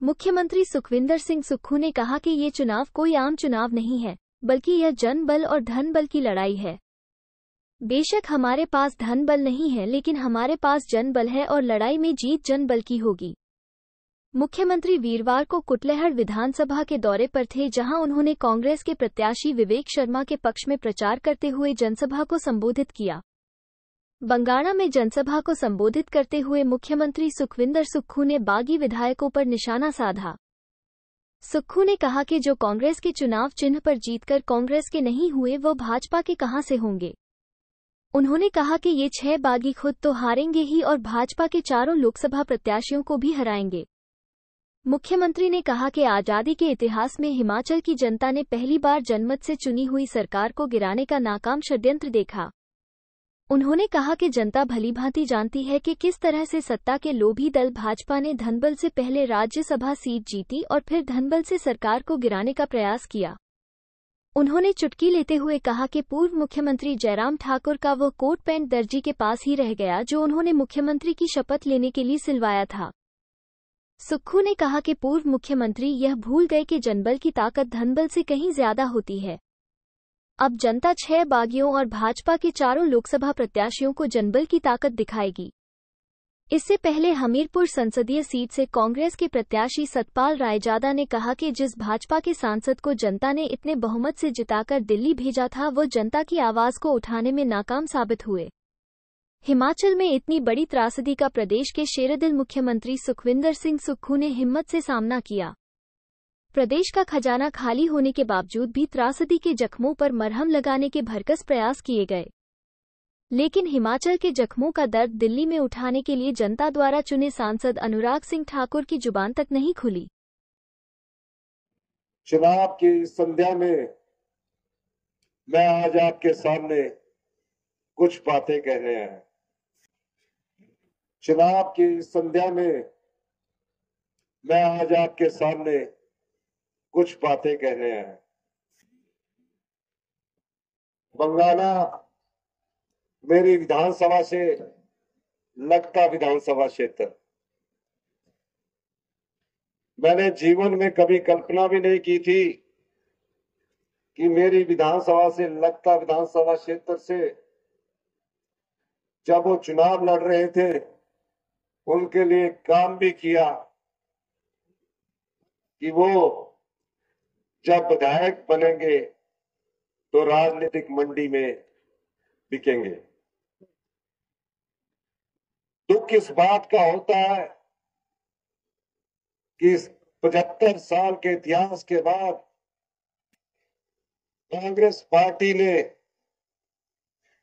मुख्यमंत्री सुखविंदर सिंह सुक्खू ने कहा कि ये चुनाव कोई आम चुनाव नहीं है, बल्कि यह जन बल और धन बल की लड़ाई है। बेशक हमारे पास धन बल नहीं है, लेकिन हमारे पास जन बल है और लड़ाई में जीत जन बल की होगी। मुख्यमंत्री वीरवार को कुटलैहड़ विधानसभा के दौरे पर थे, जहां उन्होंने कांग्रेस के प्रत्याशी विवेक शर्मा के पक्ष में प्रचार करते हुए जनसभा को संबोधित किया। बंगाणा में जनसभा को संबोधित करते हुए मुख्यमंत्री सुखविंदर सुक्खू ने बागी विधायकों पर निशाना साधा। सुक्खू ने कहा कि जो कांग्रेस के चुनाव चिन्ह पर जीतकर कांग्रेस के नहीं हुए, वो भाजपा के कहां से होंगे। उन्होंने कहा कि ये 6 बागी खुद तो हारेंगे ही और भाजपा के 4 लोकसभा प्रत्याशियों को भी हराएंगे। मुख्यमंत्री ने कहा कि आजादी के इतिहास में हिमाचल की जनता ने पहली बार जनमत से चुनी हुई सरकार को गिराने का नाकाम षड्यंत्र देखा। उन्होंने कहा कि जनता भलीभांति जानती है कि किस तरह से सत्ता के लोभी दल भाजपा ने धनबल से पहले राज्यसभा सीट जीती और फिर धनबल से सरकार को गिराने का प्रयास किया। उन्होंने चुटकी लेते हुए कहा कि पूर्व मुख्यमंत्री जयराम ठाकुर का वो कोट पैंट दर्जी के पास ही रह गया, जो उन्होंने मुख्यमंत्री की शपथ लेने के लिए सिलवाया था। सुक्खू ने कहा कि पूर्व मुख्यमंत्री यह भूल गए कि जनबल की ताकत धनबल से कहीं ज्यादा होती है। अब जनता 6 बागियों और भाजपा के 4 लोकसभा प्रत्याशियों को जनबल की ताकत दिखाएगी। इससे पहले हमीरपुर संसदीय सीट से कांग्रेस के प्रत्याशी सतपाल रायजादा ने कहा कि जिस भाजपा के सांसद को जनता ने इतने बहुमत से जिताकर दिल्ली भेजा था, वो जनता की आवाज को उठाने में नाकाम साबित हुए। हिमाचल में इतनी बड़ी त्रासदी का प्रदेश के शेरदिल मुख्यमंत्री सुखविंदर सिंह सुक्खू ने हिम्मत से सामना किया। प्रदेश का खजाना खाली होने के बावजूद भी त्रासदी के जख्मों पर मरहम लगाने के भरकस प्रयास किए गए, लेकिन हिमाचल के जख्मों का दर्द दिल्ली में उठाने के लिए जनता द्वारा चुने सांसद अनुराग सिंह ठाकुर की जुबान तक नहीं खुली। चुनाव की संध्या में मैं आज आपके सामने कुछ बातें कहने आया। चुनाव की संध्या में मैं आज आपके सामने कुछ बातें कहने आया। बंगाणा मेरी विधानसभा से लगता विधानसभा क्षेत्र। मैंने जीवन में कभी कल्पना भी नहीं की थी कि मेरी विधानसभा से लगता विधानसभा क्षेत्र से जब वो चुनाव लड़ रहे थे, उनके लिए काम भी किया कि वो जब विधायक बनेंगे तो राजनीतिक मंडी में बिकेंगे। दुख इस बात का होता है कि इस 75 साल के इतिहास के बाद कांग्रेस पार्टी ने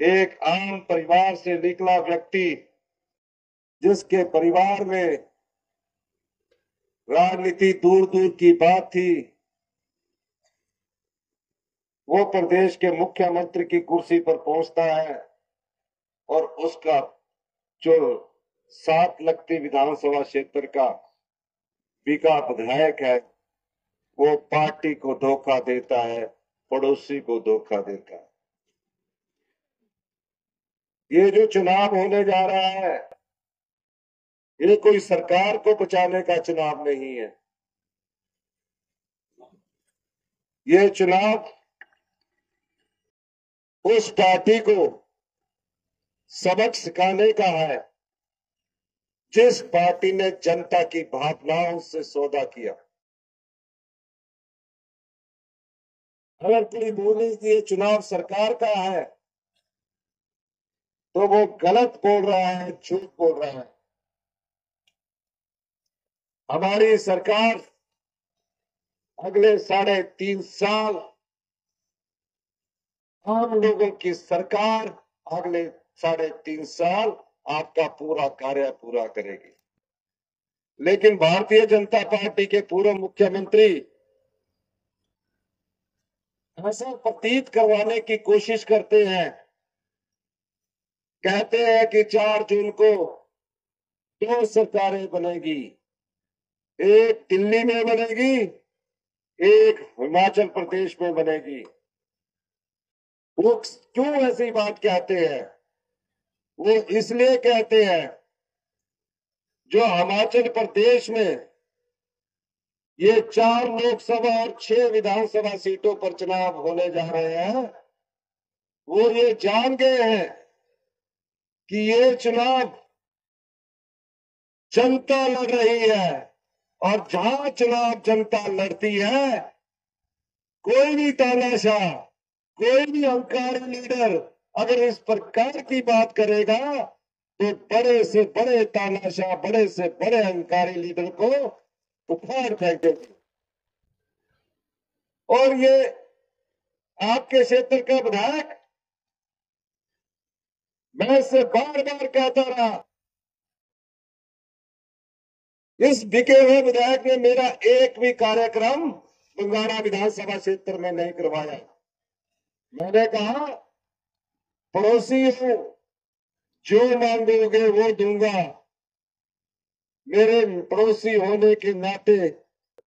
एक आम परिवार से निकला व्यक्ति, जिसके परिवार में राजनीति दूर दूर की बात थी, वो प्रदेश के मुख्यमंत्री की कुर्सी पर पहुंचता है और उसका जो 7 लगती विधानसभा क्षेत्र का बिका विधायक है, वो पार्टी को धोखा देता है, पड़ोसी को धोखा देता है। ये जो चुनाव होने जा रहा है, ये कोई सरकार को बचाने का चुनाव नहीं है। ये चुनाव उस पार्टी को सबक सिखाने का है जिस पार्टी ने जनता की भावनाओं से सौदा किया। अगर कोई बोले कि ये चुनाव सरकार का है, तो वो गलत बोल रहा है, झूठ बोल रहा है। हमारी सरकार अगले 3.5 साल, आम लोगों की सरकार अगले 3.5 साल आपका पूरा कार्य पूरा करेगी। लेकिन भारतीय जनता पार्टी के पूर्व मुख्यमंत्री ऐसा प्रतीत करवाने की कोशिश करते हैं, कहते हैं कि 4 जून को 2 सरकारें बनेगी, एक दिल्ली में बनेगी, एक हिमाचल प्रदेश में बनेगी। वो क्यों ऐसी बात कहते हैं? वो इसलिए कहते हैं जो हिमाचल प्रदेश में ये 4 लोकसभा और 6 विधानसभा सीटों पर चुनाव होने जा रहे हैं, वो ये जान गए हैं कि ये चुनाव जनता लड़ रही है, और जहां चुनाव जनता लड़ती है, कोई भी तानाशाह, कोई भी अहंकारी लीडर अगर इस प्रकार की बात करेगा तो बड़े से बड़े तानाशाह, बड़े से बड़े अहंकारी लीडर को उखाड़ फेंकेंगे। और ये आपके क्षेत्र का विधायक, मैं इससे बार बार कहता रहा, इस बिके हुए विधायक ने मेरा एक भी कार्यक्रम बंगाणा विधानसभा क्षेत्र में नहीं करवाया। मैंने कहा, पड़ोसी हूं, जो मांगोगे वो दूंगा। मेरे पड़ोसी होने के नाते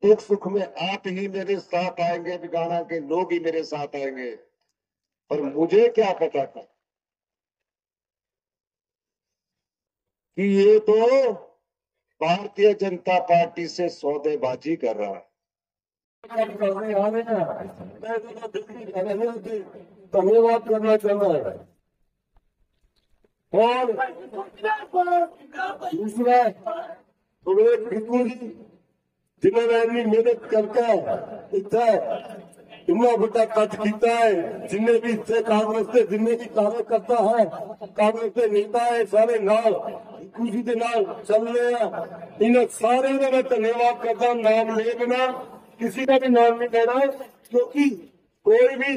दुख सुख में आप ही मेरे साथ आएंगे, बंगाणा के लोग ही मेरे साथ आएंगे। पर मुझे क्या पता था कि ये तो भारतीय जनता पार्टी से सौदेबाजी कर रहा है। धन्यवाद करना चाहता है। और दूसरा, जिन्होंने मेहनत करके इतना इतना बड़ा कट किया है, जिन्हें भी इतने कांग्रेस से जिन्हें भी कार्य करता है, कांग्रेस के नेता है, सारे नाल खुशी के नाल चल रहे हैं। इन सारे का मैं धन्यवाद करता हूँ, नाम ले बिना, किसी का भी नाम नहीं लेना, क्योंकि कोई भी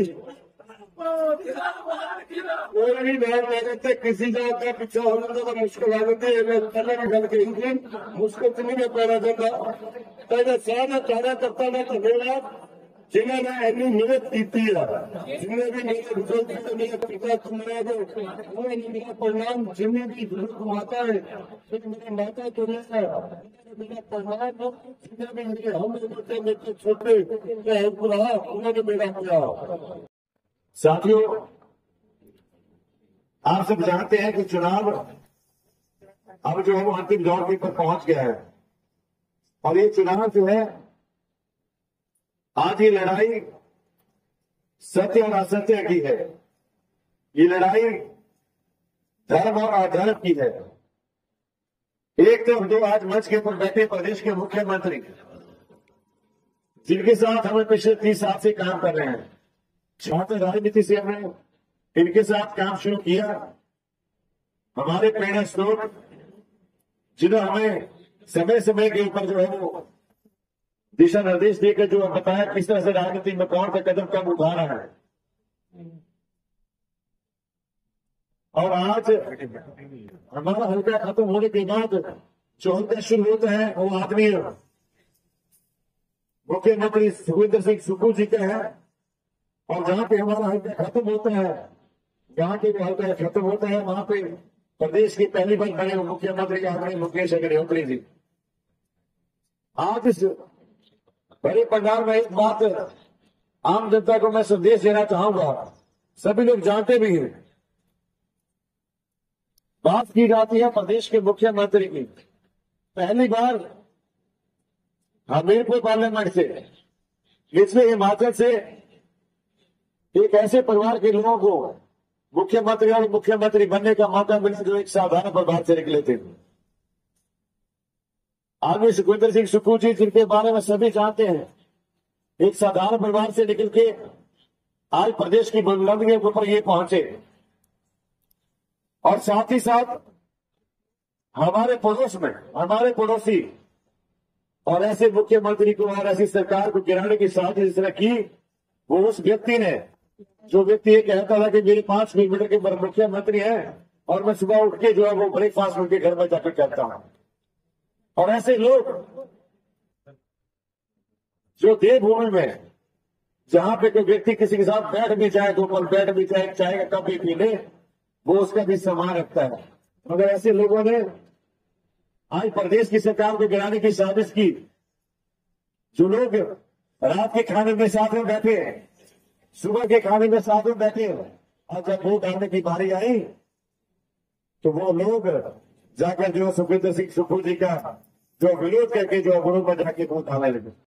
नाम ले सकते, किसी जात का पीछा होने तो मुश्किल आ जाती है। मैं पहले भी गल कही थी, मुश्किल से नहीं मैं पैदा करता। तो सारे कार्यकर्ता का धन्यवाद जिन्होंने इतनी मेहनत की है, जिन्हें भी मेरे बुजुर्ग मेरे पिता चुने मेरा परिणाम, जिन्हें भी बुजुर्ग माता है, मेरी माता चुने मेरा परिणाम, जिन्हें भी मेरे हम मेरे छोटे उन्होंने मेरा किया। साथियों, आप सब जानते हैं कि चुनाव अब जो है वो अंतिम दौर के पर पहुंच गया है, और ये चुनाव जो है, आज ये लड़ाई सत्य और असत्य की है। ये लड़ाई धर्म और अधर्म की है। एक तो जो आज मंच के ऊपर बैठे प्रदेश के मुख्यमंत्री, जिनके साथ हमें पिछले 30 साल से काम कर रहे हैं, छात्र राजनीति से हमने इनके साथ काम शुरू किया। हमारे प्रेरणा स्रोत, जिन्होंने हमें समय समय के ऊपर जो है वो दिशा निर्देश देकर जो बताया किस तरह से राजनीति में कौन सा कदम कब उठा रहा है। और आज हमारा हल्का खत्म होने के बाद जो हल्का शुरू होता है वो आदमी मुख्यमंत्री सुखविंदर सिंह सुक्खू जी का है, और जहां पे हमारा हल्का खत्म होता है, जहां के हल्का खत्म होता है, वहां पे प्रदेश की पहली बार बने मुख्यमंत्री आदरणीय मुकेश अग्निहोत्री जी। आज इस बड़े पंडाल में एक बात आम जनता को मैं संदेश देना चाहूंगा, सभी लोग जानते भी हैं। बात की जाती है प्रदेश के मुख्यमंत्री की। पहली बार हमीरपुर पार्लियामेंट से, निचले हिमाचल से एक ऐसे परिवार के लोगों को मुख्यमंत्री और मुख्यमंत्री बनने का मौका मिला जो एक साधारण परिवार से निकले थे। आदरणीय सुखविंदर सिंह सुक्खू जी, जिनके बारे में सभी जानते हैं, एक साधारण परिवार से निकल के आज प्रदेश की बुलंदियों के ऊपर ये पहुंचे। और साथ ही साथ हमारे पड़ोस में हमारे पड़ोसी और ऐसे मुख्यमंत्री को और ऐसी सरकार को गिराने की साजिश जिसने की, वो उस व्यक्ति ने, जो व्यक्ति ये कहता था कि मेरे 5 किलोमीटर के मुख्यमंत्री हैं और मैं सुबह उठ के जो है वो ब्रेकफास्ट उनके घर में जाकर करता हूं। और ऐसे लोग जो देवभूमि में, जहां पे कोई व्यक्ति किसी के साथ बैठ भी जाए, दो पल बैठ भी जाए, चाहे का कप भी पी ले, वो उसका भी सम्मान रखता है। मगर ऐसे लोगों ने आज प्रदेश की सरकार को गिराने की साजिश की। जो लोग रात के खाने में साथ में बैठे, सुबह के खाने में साथ में बैठे, और जब वोट डालने की बारी आई तो वो लोग जाकर जो सुखविंदर सिंह सुक्खू जी का जो विरोध करके जो गुरु में जाके वोट डालने लगे।